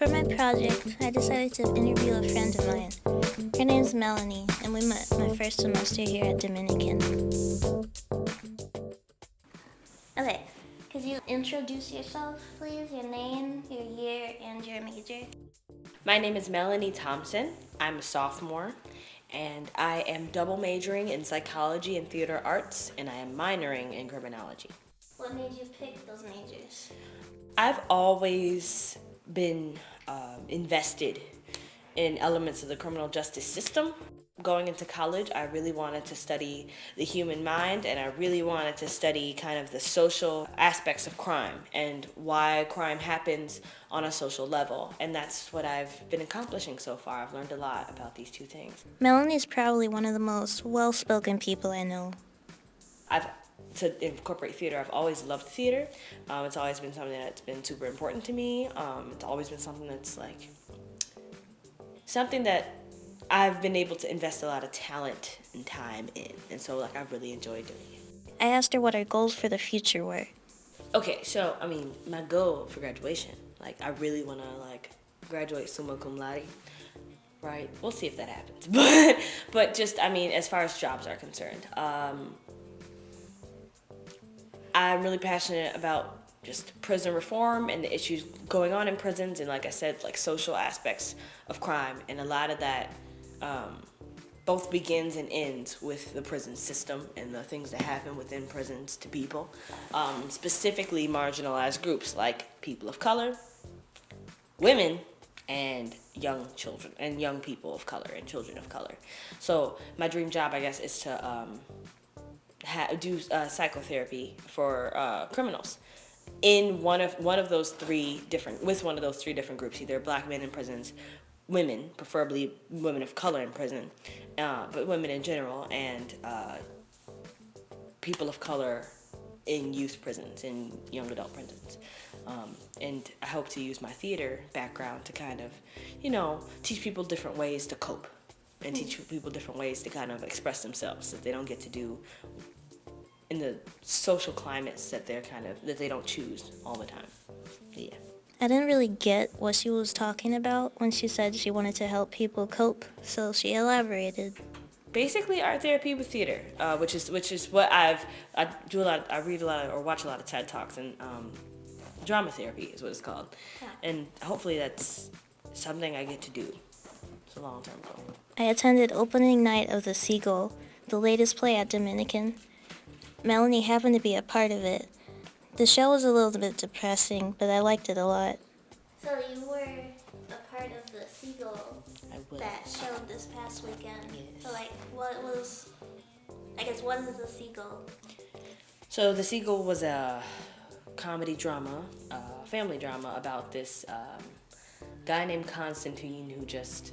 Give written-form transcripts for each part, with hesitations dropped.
For my project, I decided to interview a friend of mine. Her name's Melanie, and we met my first semester here at Dominican. Okay, could you introduce yourself, please? Your name, your year, and your major? My name is Melanie Thompson. I'm a sophomore, and I am double majoring in psychology and theater arts, and I am minoring in criminology. What made you pick those majors? I've always been invested in elements of the criminal justice system. Going into college, I really wanted to study the human mind, and I really wanted to study kind of the social aspects of crime and why crime happens on a social level. And that's what I've been accomplishing so far. I've learned a lot about these two things. Melanie's probably one of the most well-spoken people I know. To incorporate theater, I've always loved theater. It's always been something that's been super important to me. It's always been something that's like something that I've been able to invest a lot of talent and time in, and so like I've really enjoyed doing it. I asked her what her goals for the future were. Okay, so I mean, my goal for graduation, like I really want to like graduate summa cum laude, right? We'll see if that happens, but just I mean, as far as jobs are concerned, I'm really passionate about just prison reform and the issues going on in prisons, and like I said, like social aspects of crime, and a lot of that both begins and ends with the prison system and the things that happen within prisons to people, specifically marginalized groups like people of color, women, and young children, and young people of color, and children of color. So my dream job, I guess, is to do psychotherapy for criminals in one of those three different groups, either black men in prisons, women, preferably women of color in prison, but women in general, and people of color in youth prisons, in young adult prisons. And I hope to use my theater background to kind of, teach people different ways to cope and teach people different ways to kind of express themselves that they don't get to do in the social climates that that they don't choose all the time. Yeah. I didn't really get what she was talking about when she said she wanted to help people cope, so she elaborated. Basically, art therapy with theater, which is what I do a lot. I read a lot or watch a lot of TED Talks, and drama therapy is what it's called. Yeah. And hopefully that's something I get to do. It's a long-term goal. I attended opening night of The Seagull, the latest play at Dominican. Melanie happened to be a part of it. The show was a little bit depressing, but I liked it a lot. So you were a part of The Seagull that showed this past weekend. Yes. So what is The Seagull? So The Seagull was a comedy drama, family drama about this guy named Constantine who just,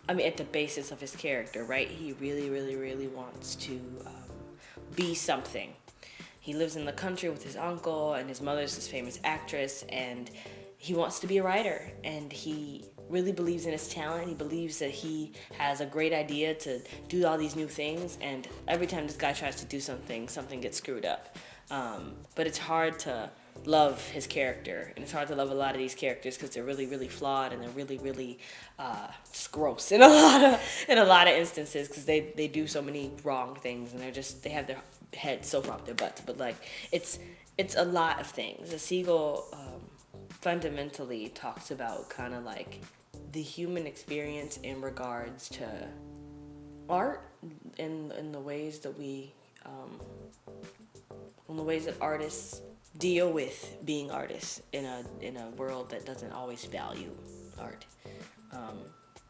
at the basis of his character, right? He really, really, really wants to be something. He lives in the country with his uncle, and his mother's this famous actress, and he wants to be a writer, and he really believes in his talent. He believes that he has a great idea to do all these new things, and every time this guy tries to do something gets screwed up. But it's hard to love his character, and it's hard to love a lot of these characters because they're really, really flawed, and they're really, really just gross in a lot of instances because they do so many wrong things, and they have their head so far up their butts. But like it's a lot of things. The Seagull fundamentally talks about kind of like the human experience in regards to art, in the ways that artists deal with being artists in a world that doesn't always value art,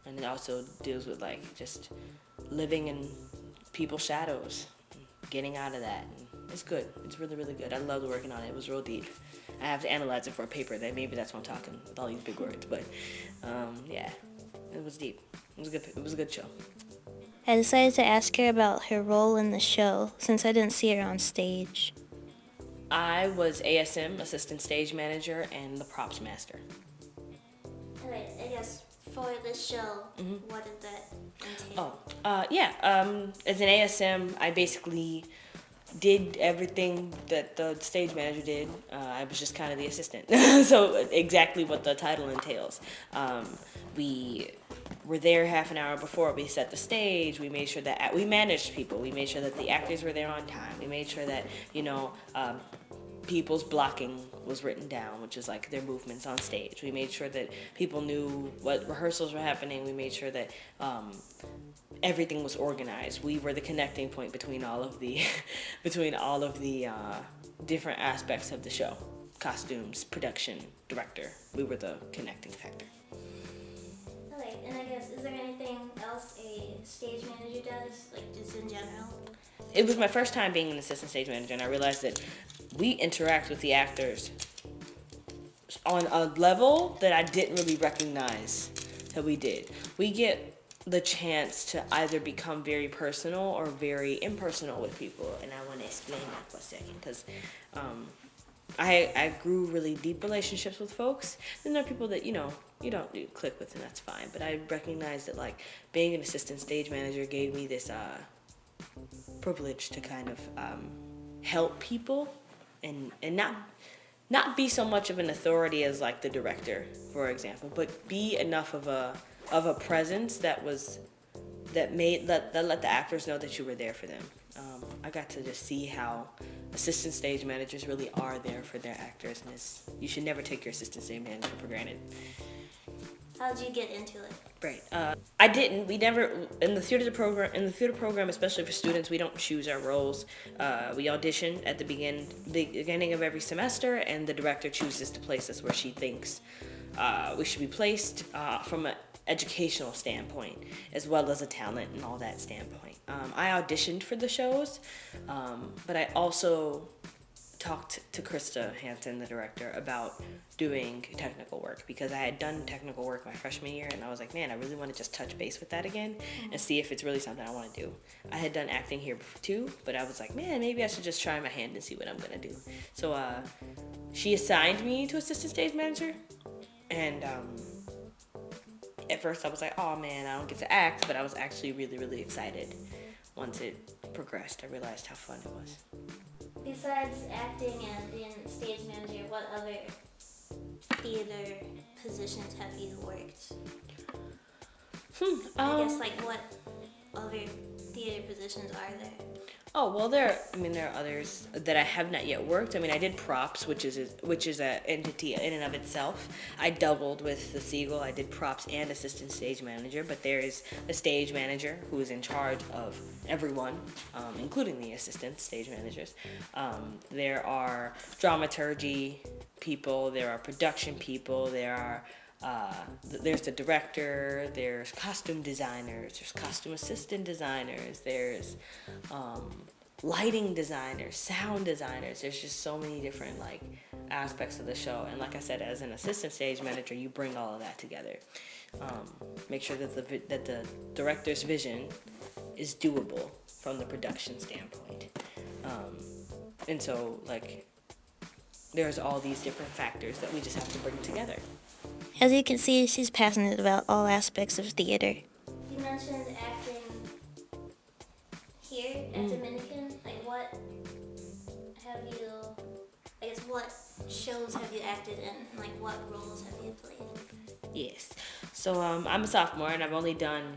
and it also deals with like just living in people's shadows, getting out of that. It's good. It's really, really good. I loved working on it. It was real deep. I have to analyze it for a paper. Maybe that's why I'm talking with all these big words. But yeah, it was deep. It was a good show. I decided to ask her about her role in the show since I didn't see her on stage. I was ASM, assistant stage manager, and the props master. I guess for this show, what did that entail? As an ASM, I basically did everything that the stage manager did. I was just kind of the assistant. So exactly what the title entails. We were there half an hour before. We set the stage. We made sure that we managed people. We made sure that the actors were there on time. We made sure that people's blocking was written down, which is like their movements on stage. We made sure that people knew what rehearsals were happening. We made sure that everything was organized. We were the connecting point between all of the different aspects of the show: costumes, production, director. We were the connecting factor. Okay, and I guess, is there anything else a stage manager does, like just in general? It was my first time being an assistant stage manager, and I realized that we interact with the actors on a level that I didn't really recognize that we did. We get the chance to either become very personal or very impersonal with people, and I want to explain that for a second, because I grew really deep relationships with folks. Then there are people that you don't click with, and that's fine. But I recognized that like being an assistant stage manager gave me this privilege to kind of help people and not be so much of an authority as like the director, for example, but be enough of a presence that let the actors know that you were there for them. I got to just see how assistant stage managers really are there for their actors, and you should never take your assistant stage manager for granted. How did you get into it? Right. I didn't. We never in the theater program, especially for students, we don't choose our roles. We audition at the beginning of every semester, and the director chooses to place us where she thinks we should be placed from an educational standpoint, as well as a talent and all that standpoint. I auditioned for the shows, but I also talked to Krista Hansen, the director, about doing technical work, because I had done technical work my freshman year, and I was like, man, I really want to just touch base with that again and see if it's really something I want to do. I had done acting here too, but I was like, man, maybe I should just try my hand and see what I'm gonna do. So she assigned me to assistant stage manager, and at first I was like, oh man, I don't get to act, but I was actually really, really excited. Once it progressed, I realized how fun it was. Besides acting and being stage manager, what other theater positions have you worked? I guess, like, what other theater positions are there? Oh, well, there are others that I have not yet worked. I did props, which is an entity in and of itself. I doubled with the Seagull. I did props and assistant stage manager, but there is a stage manager who is in charge of everyone, including the assistant stage managers. There are dramaturgy people, there are production people, there's the director, there's costume designers, there's costume assistant designers, there's lighting designers, sound designers. There's just so many different aspects of the show, and like I said, as an assistant stage manager, you bring all of that together. Make sure that the director's vision is doable from the production standpoint, and so there's all these different factors that we just have to bring together. As you can see, she's passionate about all aspects of theater. You mentioned acting here at Dominican. What shows have you acted in? And what roles have you played? Yes. So I'm a sophomore, and I've only done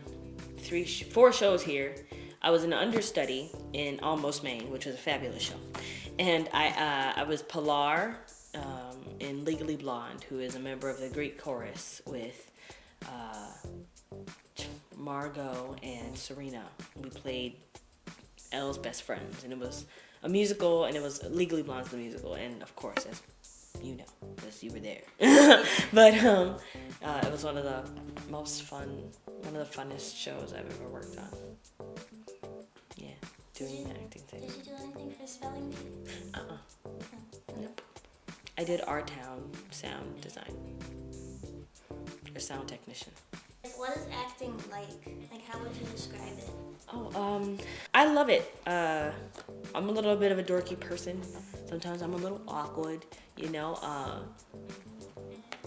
4 shows here. I was an understudy in Almost Maine, which was a fabulous show. And I was Pilar in Legally Blonde, who is a member of the Greek chorus with Margot and Serena. We played Elle's best friends, and it was a musical, and it was Legally Blonde's the musical, and of course, as you know, because you were there. But it was one of the funnest shows I've ever worked on. Yeah, doing the acting thing. Did you do anything for spelling bee? Nope. I did Our Town sound design, or sound technician. What is acting like? How would you describe it? I love it. I'm a little bit of a dorky person. Sometimes I'm a little awkward,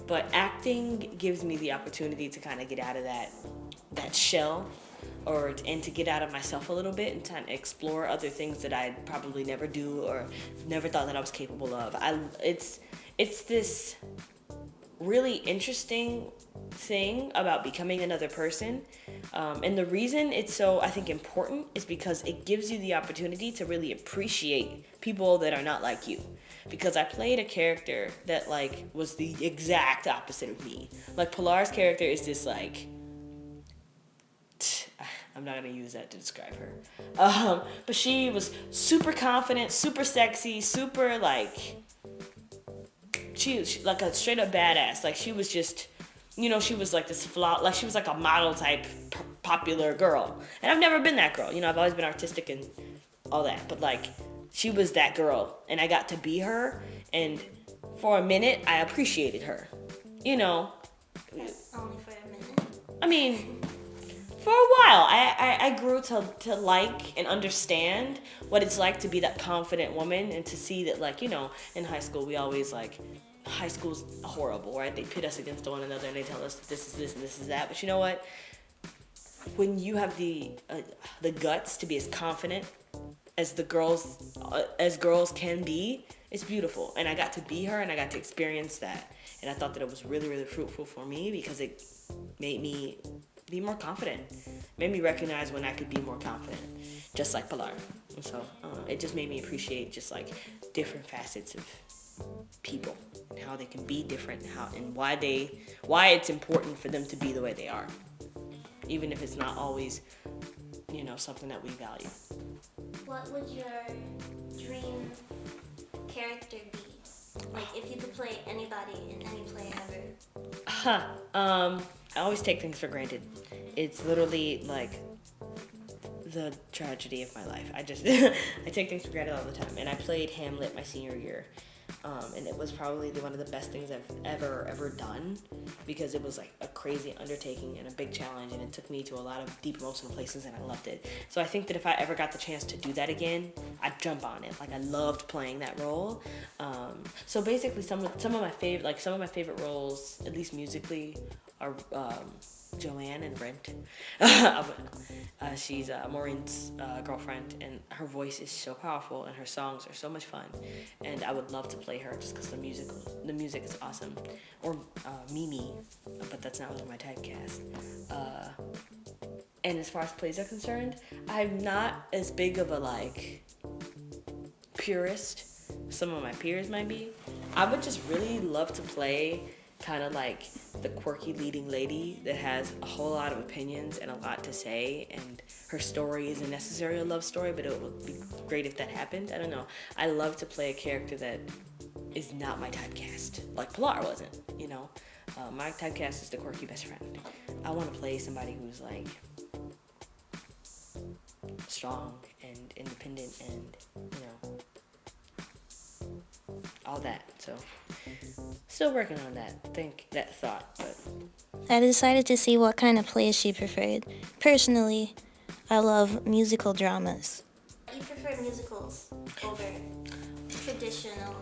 but acting gives me the opportunity to kind of get out of that shell and to get out of myself a little bit and to explore other things that I'd probably never do or never thought that I was capable of. It's this really interesting thing about becoming another person. And the reason it's so, I think, important is because it gives you the opportunity to really appreciate people that are not like you. Because I played a character that, like, was the exact opposite of me. Like, Pilar's character is this, like, I'm not gonna use that to describe her. But she was super confident, super sexy, super, like, she was like a straight up badass. Like, she was just, she was like this like she was like a model type popular girl. And I've never been that girl. I've always been artistic and all that. But, like, she was that girl. And I got to be her. And for a minute, I appreciated her. Only for a minute. I mean, for a while, I grew to like and understand what it's like to be that confident woman and to see that, like, in high school, we always, like, high school's horrible, right? They pit us against one another and they tell us this is this and this is that. But you know what? When you have the guts to be as confident as girls can be, it's beautiful. And I got to be her and I got to experience that. And I thought that it was really, really fruitful for me because it made me be more confident. Made me recognize when I could be more confident, just like Pilar. And so it just made me appreciate just, like, different facets of people and how they can be different, and why it's important for them to be the way they are, even if it's not always, something that we value. What would your dream character be? Like, if you could play anybody in any play ever. I always take things for granted. It's literally like the tragedy of my life. I take things for granted all the time. And I played Hamlet my senior year. And it was probably one of the best things I've ever done, because it was like a crazy undertaking and a big challenge, and it took me to a lot of deep emotional places, and I loved it. So I think that if I ever got the chance to do that again, I'd jump on it. Like, I loved playing that role. So basically, some of my favorite roles, at least musically, are Joanne and Rent. She's Maureen's girlfriend, and her voice is so powerful, and her songs are so much fun. And I would love to play her just because the music is awesome. Or Mimi, but that's not really my typecast. And as far as plays are concerned, I'm not as big of a, like, purist. Some of my peers might be. I would just really love to play kind of like the quirky leading lady that has a whole lot of opinions and a lot to say, and her story isn't necessarily a love story, but it would be great if that happened. I don't know. I love to play a character that is not my typecast, like Pilar wasn't, my typecast is the quirky best friend. I want to play somebody who's, like, strong and independent and, all that. So still working on that thought. But I decided to see what kind of plays she preferred. Personally, I love musical dramas. You prefer musicals over traditional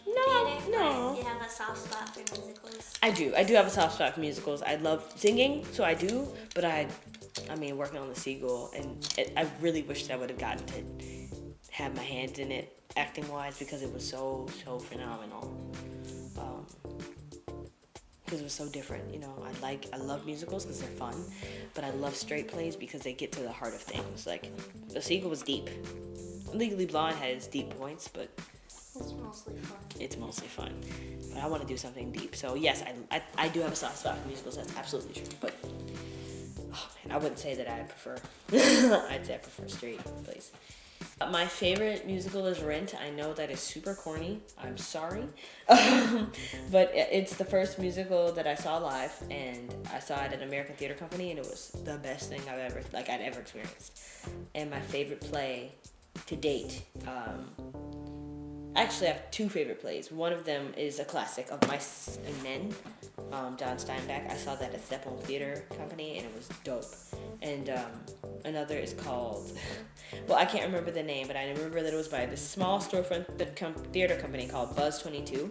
theater? No. You have a soft spot for musicals? I do have a soft spot for musicals. I love singing, so I do, but I mean, working on The Seagull, and I really wish that I would have gotten to have my hands in it acting wise, because it was so phenomenal. Because it was so different, I love musicals because they're fun, but I love straight plays because they get to the heart of things. Like, The Seagull was deep. Legally Blonde had its deep points, but it's mostly fun. But I want to do something deep. So yes, I do have a soft spot for musicals. That's absolutely true. But I wouldn't say that I prefer. I'd say I prefer straight plays. My favorite musical is Rent. I know that is super corny. I'm sorry. But it's the first musical that I saw live, and I saw it at American Theater Company, and it was the best thing I'd ever experienced. And my favorite play to date, actually I have two favorite plays. One of them is a classic of Mice and Men, John Steinbeck. I saw that at Steppenwolf Theater Company, and it was dope. And another is called, well, I can't remember the name, but I remember that it was by this small storefront theater company called Buzz 22,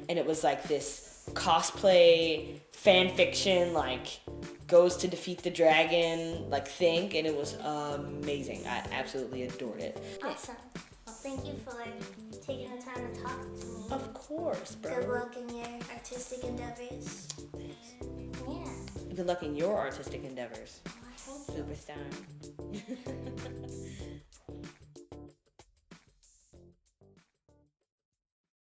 and it was like this cosplay fan fiction, like goes to defeat the dragon, like thing, and it was amazing. I absolutely adored it. Awesome. Well, thank you for taking the time to talk to me. Of course, bro. Good luck in your artistic endeavors. Thanks. Yeah. Good luck in your artistic endeavors, Well, thank you. superstar.